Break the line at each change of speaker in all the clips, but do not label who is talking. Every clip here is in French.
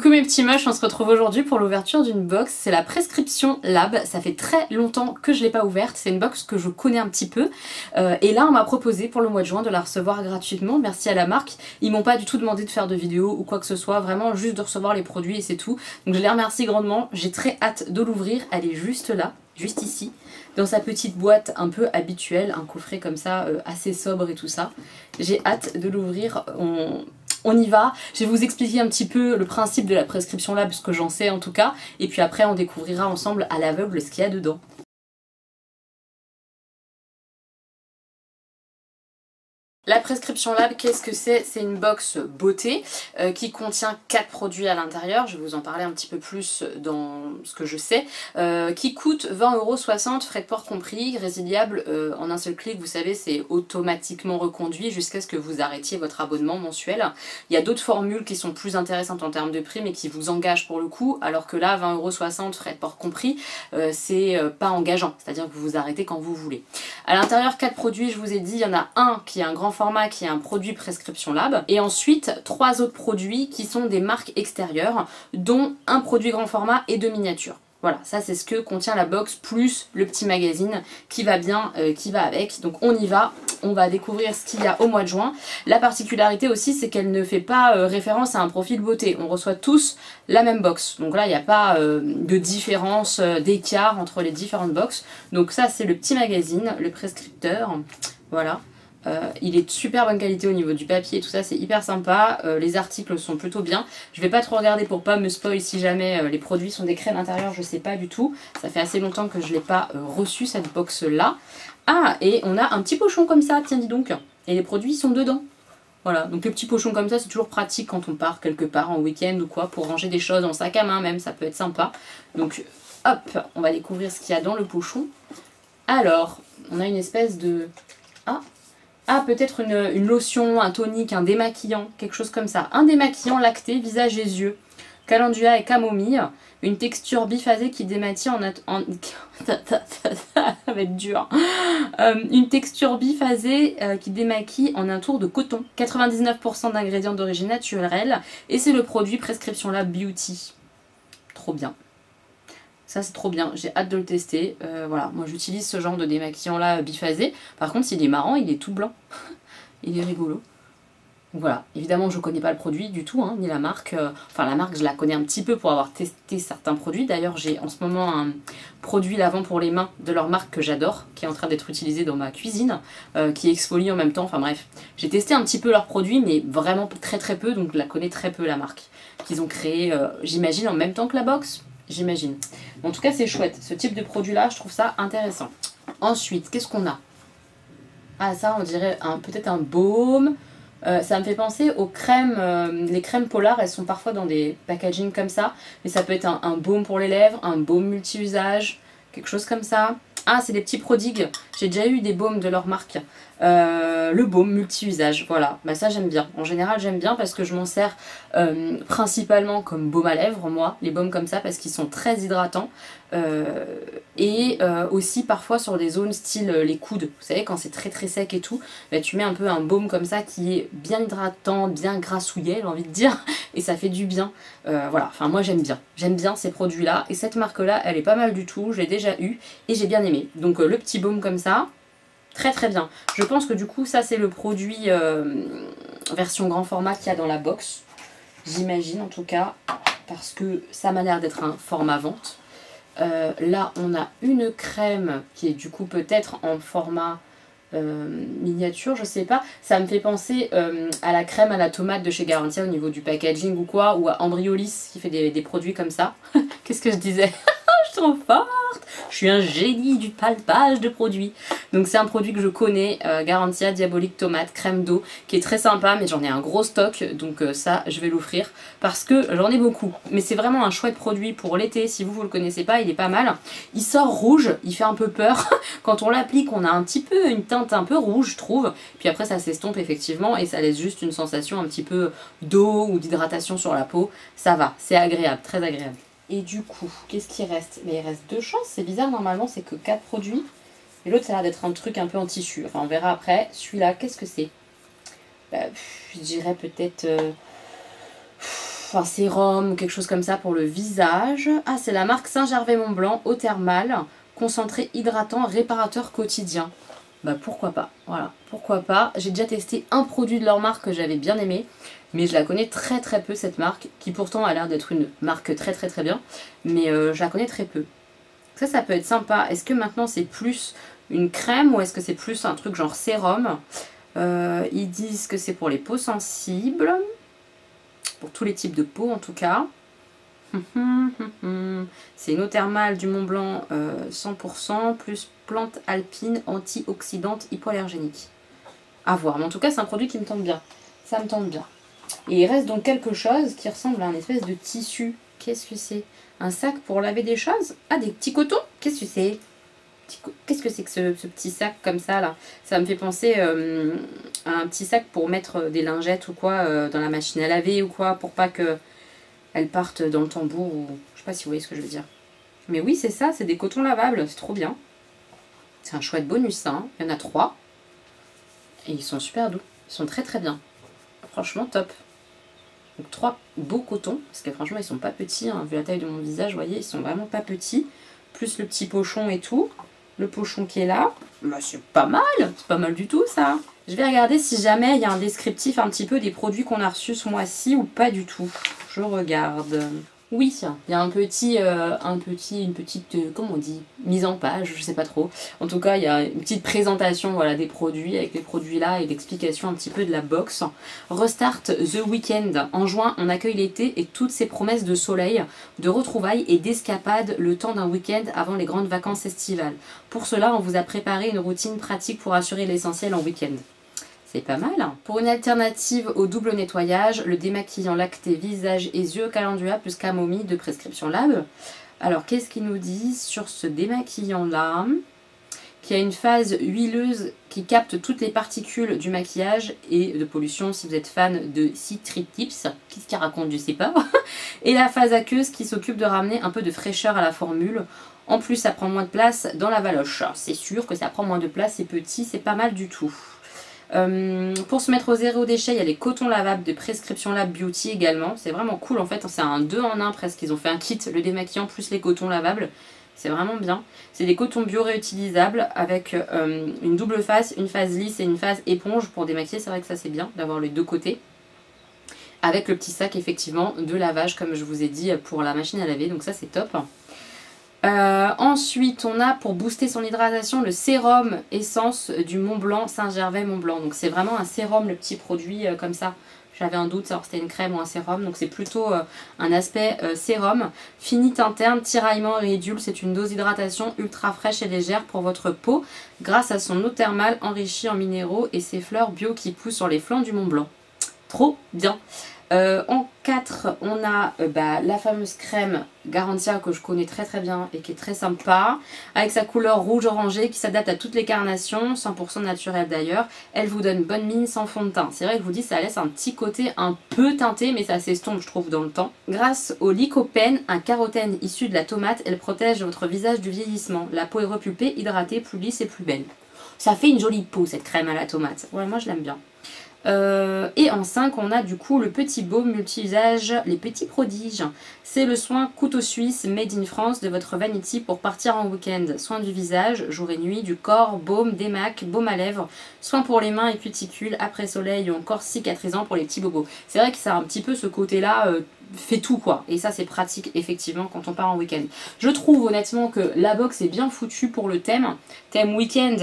Coucou mes petits moches, on se retrouve aujourd'hui pour l'ouverture d'une box. C'est la Prescription Lab, ça fait très longtemps que je ne l'ai pas ouverte, c'est une box que je connais un petit peu. Et là on m'a proposé pour le mois de juin de la recevoir gratuitement, merci à la marque. Ils m'ont pas du tout demandé de faire de vidéo ou quoi que ce soit, vraiment juste de recevoir les produits et c'est tout. Donc je les remercie grandement, j'ai très hâte de l'ouvrir, elle est juste là, juste ici. Dans sa petite boîte un peu habituelle, un coffret comme ça, assez sobre et tout ça. J'ai hâte de l'ouvrir, on y va. Je vais vous expliquer un petit peu le principe de la Prescription Lab, ce que j'en sais en tout cas. Et puis après on découvrira ensemble à l'aveugle ce qu'il y a dedans. La Prescription Lab, qu'est-ce que c'est? C'est une box beauté qui contient 4 produits à l'intérieur, je vais vous en parler un petit peu plus dans ce que je sais, qui coûte 20,60 €, frais de port compris, résiliable en un seul clic, vous savez c'est automatiquement reconduit jusqu'à ce que vous arrêtiez votre abonnement mensuel. Il y a d'autres formules qui sont plus intéressantes en termes de prix mais qui vous engagent pour le coup, alors que là 20,60 €, frais de port compris, c'est pas engageant, c'est-à-dire que vous vous arrêtez quand vous voulez. À l'intérieur 4 produits, je vous ai dit, il y en a un qui est un grand format qui est un produit Prescription Lab et ensuite 3 autres produits qui sont des marques extérieures dont un produit grand format et 2 miniatures. Voilà, ça c'est ce que contient la box plus le petit magazine qui va bien, qui va avec. Donc on y va, on va découvrir ce qu'il y a au mois de juin. La particularité aussi c'est qu'elle ne fait pas référence à un profil beauté. On reçoit tous la même box. Donc là il n'y a pas de différence, d'écart entre les différentes box. Donc ça c'est le petit magazine, le prescripteur. Voilà. Il est de super bonne qualité au niveau du papier et tout ça, c'est hyper sympa, les articles sont plutôt bien. Je vais pas trop regarder pour pas me spoil si jamais les produits sont des crèmes intérieures, je sais pas du tout. Ça fait assez longtemps que je l'ai pas reçu cette box là. Ah, et on a un petit pochon comme ça, tiens dis donc, et les produits sont dedans. Voilà, donc les petits pochons comme ça c'est toujours pratique quand on part quelque part en week-end ou quoi, pour ranger des choses en sac à main même, ça peut être sympa. Donc hop, on va découvrir ce qu'il y a dans le pochon. Alors, on a une espèce de... Ah, peut-être une lotion, un tonique, un démaquillant, quelque chose comme ça. Un démaquillant lacté, visage et yeux. Calendula et camomille. Une texture biphasée qui démaquille ça va être dur. Une texture biphasée qui démaquille en un tour de coton. 99% d'ingrédients d'origine naturelle. Et c'est le produit Prescription Lab Beauty. Trop bien. Ça c'est trop bien, j'ai hâte de le tester. Voilà, moi j'utilise ce genre de démaquillant là biphasé. Par contre s'il est marrant, il est tout blanc. Il est rigolo. Voilà, évidemment je connais pas le produit du tout, hein, ni la marque. Enfin la marque je la connais un petit peu pour avoir testé certains produits. D'ailleurs j'ai en ce moment un produit lavant pour les mains de leur marque que j'adore, qui est en train d'être utilisé dans ma cuisine, qui exfolie en même temps, enfin bref. J'ai testé un petit peu leurs produits mais vraiment très peu, donc je la connais très peu la marque. Qu'ils ont créé, j'imagine, en même temps que la box. J'imagine. En tout cas, c'est chouette. Ce type de produit-là, je trouve ça intéressant. Ensuite, qu'est-ce qu'on a? Ah, ça, on dirait peut-être un baume. Ça me fait penser aux crèmes. Les crèmes Polar, elles sont parfois dans des packaging comme ça. Mais ça peut être un baume pour les lèvres, un baume multi-usage, quelque chose comme ça. Ah, c'est des petits prodigues. J'ai déjà eu des baumes de leur marque. Le baume multi-usage, voilà. Bah ça j'aime bien. En général j'aime bien parce que je m'en sers principalement comme baume à lèvres, moi. Les baumes comme ça parce qu'ils sont très hydratants. Et aussi parfois sur des zones style les coudes. Vous savez quand c'est très sec et tout, bah, tu mets un peu un baume comme ça qui est bien hydratant, bien grassouillet j'ai envie de dire. Et ça fait du bien. Voilà, enfin moi j'aime bien. J'aime bien ces produits là. Et cette marque là elle est pas mal du tout. Je l'ai déjà eu et j'ai bien aimé. Donc le petit baume comme ça. Très bien. Je pense que du coup ça c'est le produit version grand format qu'il y a dans la box. J'imagine en tout cas. Parce que ça m'a l'air d'être un format vente. Là on a une crème qui est du coup peut-être en format miniature, je sais pas. Ça me fait penser à la crème à la tomate de chez Garantia au niveau du packaging ou quoi. Ou à Embryolis qui fait des produits comme ça. Qu'est-ce que je disais? Je suis trop forte, je suis un génie du palpage de produits. Donc c'est un produit que je connais, Garantia Diabolique Tomate Crème d'eau, qui est très sympa, mais j'en ai un gros stock, donc ça je vais l'offrir parce que j'en ai beaucoup. Mais c'est vraiment un chouette produit pour l'été, si vous le connaissez pas, il est pas mal. Il sort rouge, il fait un peu peur. Quand on l'applique, on a un petit peu une teinte un peu rouge, je trouve. Puis après ça s'estompe effectivement et ça laisse juste une sensation un petit peu d'eau ou d'hydratation sur la peau. Ça va, c'est agréable, très agréable. Et du coup, qu'est-ce qui reste? Mais il reste 2 chances, c'est bizarre, normalement c'est que 4 produits. Et l'autre ça a l'air d'être un truc un peu en tissu, enfin on verra après. Celui-là, qu'est-ce que c'est? Bah, je dirais peut-être... un sérum ou quelque chose comme ça pour le visage. Ah, c'est la marque Saint-Gervais-Mont-Blanc, eau thermale, concentré hydratant, réparateur quotidien. Bah pourquoi pas, voilà, pourquoi pas. J'ai déjà testé un produit de leur marque que j'avais bien aimé, mais je la connais très très peu cette marque, qui pourtant a l'air d'être une marque très très très bien, mais je la connais très peu. Ça peut être sympa. Est-ce que maintenant c'est plus une crème ou est-ce que c'est plus un truc genre sérum? Ils disent que c'est pour les peaux sensibles, pour tous les types de peau en tout cas. C'est une eau thermale du Mont Blanc 100%, plus plante alpine antioxydante hypoallergénique. À voir, mais en tout cas c'est un produit qui me tente bien. Ça me tente bien. Et il reste donc quelque chose qui ressemble à un espèce de tissu. Qu'est-ce que c'est? Un sac pour laver des choses? Ah, des petits cotons? Qu'est-ce que c'est? Qu'est-ce que c'est que ce petit sac comme ça là? Ça me fait penser à un petit sac pour mettre des lingettes ou quoi dans la machine à laver ou quoi, pour pas que elles partent dans le tambour ou... Je sais pas si vous voyez ce que je veux dire. Mais oui, c'est ça, c'est des cotons lavables, c'est trop bien. C'est un chouette bonus ça, hein. Il y en a 3. Et ils sont super doux, ils sont très très bien. Franchement top. Donc 3 beaux cotons, parce que franchement ils sont pas petits, hein. Vu la taille de mon visage, vous voyez, ils sont vraiment pas petits. Plus le petit pochon et tout. Le pochon qui est là, bah, c'est pas mal du tout ça. Je vais regarder si jamais il y a un descriptif un petit peu des produits qu'on a reçus ce mois-ci ou pas du tout. Je regarde. Oui, il y a une petite, comment on dit, mise en page, je sais pas trop. En tout cas, il y a une petite présentation voilà, des produits, avec les produits là et l'explication un petit peu de la box. Restart the Weekend. En juin, on accueille l'été et toutes ses promesses de soleil, de retrouvailles et d'escapades le temps d'un week-end avant les grandes vacances estivales. Pour cela, on vous a préparé une routine pratique pour assurer l'essentiel en week-end. C'est pas mal. Pour une alternative au double nettoyage, le démaquillant lacté visage et yeux calendula plus camomille de prescription Lab. Alors qu'est-ce qu'ils nous disent sur ce démaquillant là? Qui a une phase huileuse qui capte toutes les particules du maquillage et de pollution si vous êtes fan de Citritips. Qu'est-ce qu'il raconte, je sais pas. Et la phase aqueuse qui s'occupe de ramener un peu de fraîcheur à la formule. En plus ça prend moins de place dans la valoche. C'est sûr que ça prend moins de place, c'est petit, c'est pas mal du tout. Pour se mettre au zéro déchet, il y a les cotons lavables de Prescription Lab Beauty également. C'est vraiment cool en fait, c'est un 2 en 1 presque. Ils ont fait un kit, le démaquillant plus les cotons lavables. C'est vraiment bien. C'est des cotons bio réutilisables avec une double face, une phase lisse et une phase éponge pour démaquiller. C'est vrai que ça c'est bien d'avoir les deux côtés. Avec le petit sac effectivement de lavage comme je vous ai dit pour la machine à laver. Donc ça c'est top. Ensuite on a pour booster son hydratation le sérum essence du Mont Blanc, Saint-Gervais-Mont-Blanc. Donc c'est vraiment un sérum, le petit produit comme ça. J'avais un doute savoir si c'était une crème ou un sérum. Donc c'est plutôt un aspect sérum. Fini interne, tiraillement et rédule. C'est une dose d'hydratation ultra fraîche et légère pour votre peau grâce à son eau thermale enrichie en minéraux et ses fleurs bio qui poussent sur les flancs du Mont Blanc. Trop bien. En 4, on a la fameuse crème Garantia que je connais très très bien et qui est très sympa, avec sa couleur rouge orangé qui s'adapte à toutes les carnations, 100% naturelle d'ailleurs. Elle vous donne bonne mine sans fond de teint. C'est vrai que je vous dis, ça laisse un petit côté un peu teinté, mais ça s'estompe je trouve dans le temps. Grâce au lycopène, un carotène issu de la tomate, elle protège votre visage du vieillissement. La peau est repulpée, hydratée, plus lisse et plus belle. Ça fait une jolie peau cette crème à la tomate. Ouais, moi je l'aime bien. Et en 5 on a du coup le petit baume multi-usage, les petits prodiges. C'est le soin couteau suisse made in France de votre Vanity pour partir en week-end. Soin du visage, jour et nuit, du corps, baume, démac, baume à lèvres, soin pour les mains et cuticules, après soleil ou encore cicatrisant pour les petits bobos. C'est vrai que ça a un petit peu ce côté là fait tout quoi, et ça c'est pratique effectivement quand on part en week-end. Je trouve honnêtement que la box est bien foutue pour le thème week-end,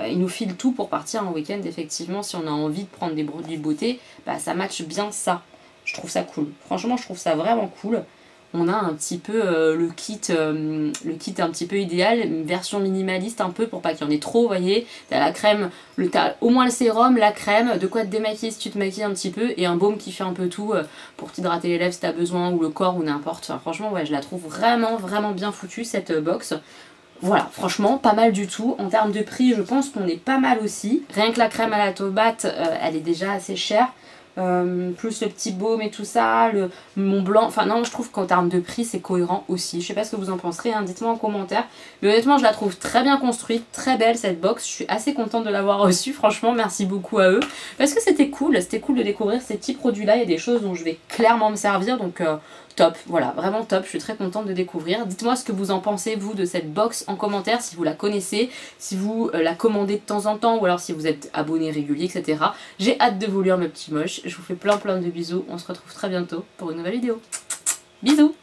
il nous file tout pour partir en week-end effectivement. Si on a envie de prendre des produits de beauté, ça match bien ça, je trouve ça cool, franchement je trouve ça vraiment cool. On a un petit peu le kit un petit peu idéal, une version minimaliste un peu pour pas qu'il y en ait trop, vous voyez. T'as la crème, t'as au moins le sérum, la crème, de quoi te démaquiller si tu te maquilles un petit peu, et un baume qui fait un peu tout pour t'hydrater les lèvres si t'as besoin, ou le corps, ou n'importe. Enfin, franchement, ouais, je la trouve vraiment, vraiment bien foutue cette box. Voilà, franchement, pas mal du tout. En termes de prix, je pense qu'on est pas mal aussi. Rien que la crème à la tomate, elle est déjà assez chère. plus le petit baume et tout ça, le Mont Blanc. Enfin non, je trouve qu'en termes de prix c'est cohérent aussi. Je sais pas ce que vous en penserez, hein, dites-moi en commentaire. Mais honnêtement je la trouve très bien construite, très belle cette box. Je suis assez contente de l'avoir reçue, franchement merci beaucoup à eux. Parce que c'était cool de découvrir ces petits produits là. Il y a des choses dont je vais clairement me servir, donc top, voilà, vraiment top, je suis très contente de découvrir. Dites-moi ce que vous en pensez, vous, de cette box en commentaire, si vous la connaissez, si vous la commandez de temps en temps, ou alors si vous êtes abonné régulier, etc. J'ai hâte de vous lire, mes petits moches. Je vous fais plein de bisous, on se retrouve très bientôt pour une nouvelle vidéo. Bisous!